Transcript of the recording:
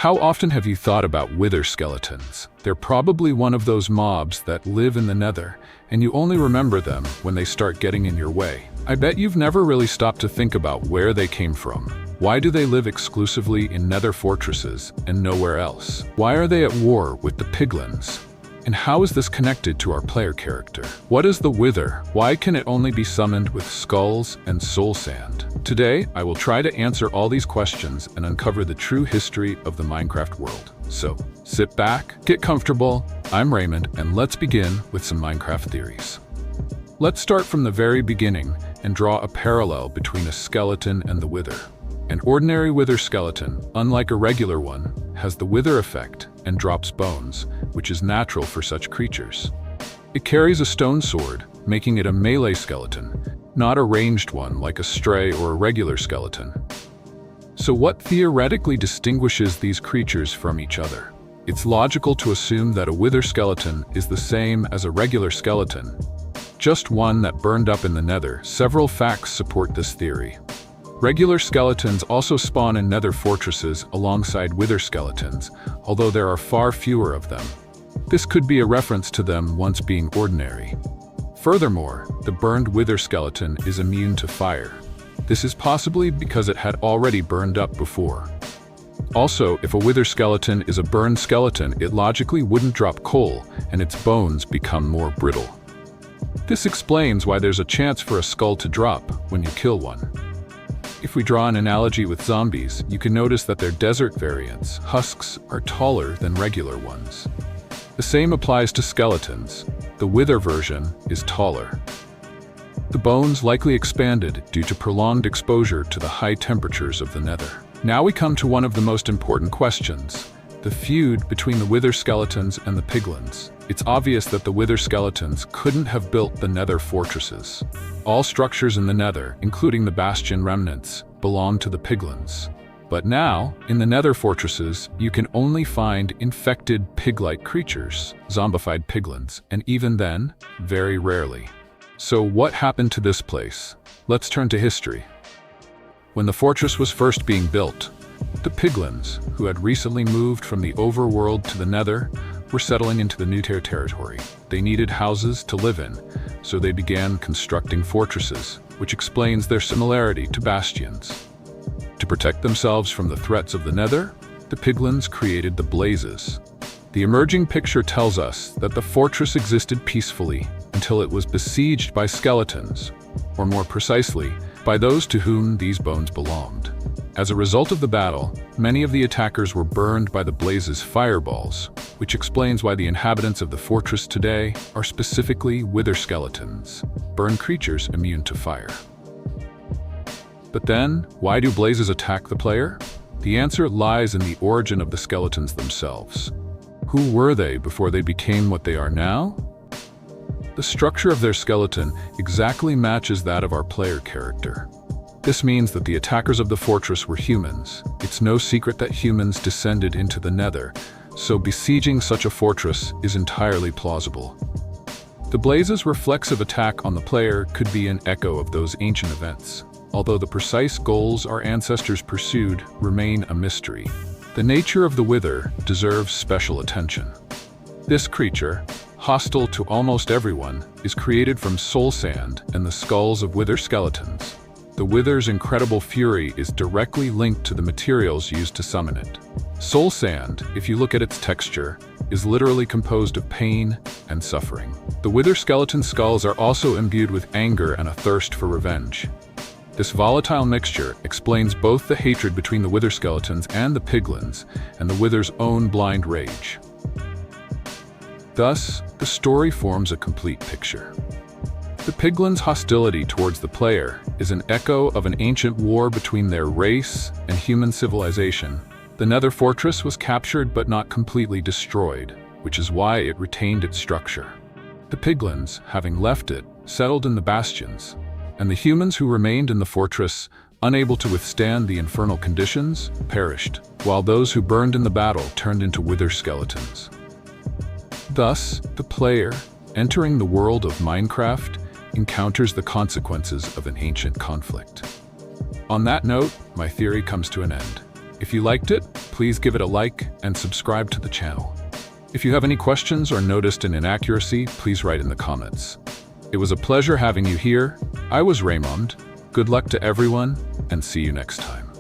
How often have you thought about wither skeletons? They're probably one of those mobs that live in the nether, and you only remember them when they start getting in your way. I bet you've never really stopped to think about where they came from. Why do they live exclusively in nether fortresses and nowhere else? Why are they at war with the piglins? And how is this connected to our player character? What is the Wither? Why can it only be summoned with skulls and soul sand? Today, I will try to answer all these questions and uncover the true history of the Minecraft world. So, sit back, get comfortable, I'm Raymond, and let's begin with some Minecraft theories. Let's start from the very beginning and draw a parallel between a skeleton and the Wither. An ordinary wither skeleton, unlike a regular one, has the wither effect and drops bones, which is natural for such creatures. It carries a stone sword, making it a melee skeleton, not a ranged one like a stray or a regular skeleton. So what theoretically distinguishes these creatures from each other? It's logical to assume that a wither skeleton is the same as a regular skeleton, just one that burned up in the nether. Several facts support this theory. Regular skeletons also spawn in nether fortresses alongside wither skeletons, although there are far fewer of them. This could be a reference to them once being ordinary. Furthermore, the burned wither skeleton is immune to fire. This is possibly because it had already burned up before. Also, if a wither skeleton is a burned skeleton, it logically wouldn't drop coal, and its bones become more brittle. This explains why there's a chance for a skull to drop when you kill one. If we draw an analogy with zombies, you can notice that their desert variants, husks, are taller than regular ones. The same applies to skeletons. The wither version is taller. The bones likely expanded due to prolonged exposure to the high temperatures of the nether. Now we come to one of the most important questions: the feud between the wither skeletons and the piglins. It's obvious that the wither skeletons couldn't have built the nether fortresses. All structures in the nether, including the bastion remnants, belong to the piglins. But now, in the nether fortresses, you can only find infected pig-like creatures, zombified piglins, and even then, very rarely. So what happened to this place? Let's turn to history. When the fortress was first being built, the piglins, who had recently moved from the overworld to the nether, were settling into the new territory. They needed houses to live in, so they began constructing fortresses, which explains their similarity to bastions. To protect themselves from the threats of the nether, the piglins created the blazes. The emerging picture tells us that the fortress existed peacefully until it was besieged by skeletons, or more precisely, by those to whom these bones belonged. As a result of the battle, many of the attackers were burned by the blaze's fireballs, which explains why the inhabitants of the fortress today are specifically wither skeletons, burned creatures immune to fire. But then, why do blazes attack the player? The answer lies in the origin of the skeletons themselves. Who were they before they became what they are now? The structure of their skeleton exactly matches that of our player character. This means that the attackers of the fortress were humans. It's no secret that humans descended into the nether, so besieging such a fortress is entirely plausible. The blaze's reflexive attack on the player could be an echo of those ancient events, although the precise goals our ancestors pursued remain a mystery. The nature of the Wither deserves special attention. This creature, hostile to almost everyone, is created from soul sand and the skulls of wither skeletons. The Wither's incredible fury is directly linked to the materials used to summon it. Soul sand, if you look at its texture, is literally composed of pain and suffering. The wither skeleton skulls are also imbued with anger and a thirst for revenge. This volatile mixture explains both the hatred between the wither skeletons and the piglins, and the wither's own blind rage. Thus, the story forms a complete picture. The piglins' hostility towards the player is an echo of an ancient war between their race and human civilization. The nether fortress was captured but not completely destroyed, which is why it retained its structure. The piglins, having left it, settled in the bastions, and the humans who remained in the fortress, unable to withstand the infernal conditions, perished, while those who burned in the battle turned into wither skeletons. Thus, the player, entering the world of Minecraft, encounters the consequences of an ancient conflict. On that note, my theory comes to an end. If you liked it, please give it a like and subscribe to the channel. If you have any questions or noticed an inaccuracy, please write in the comments. It was a pleasure having you here. I was Raymond. Good luck to everyone, and see you next time.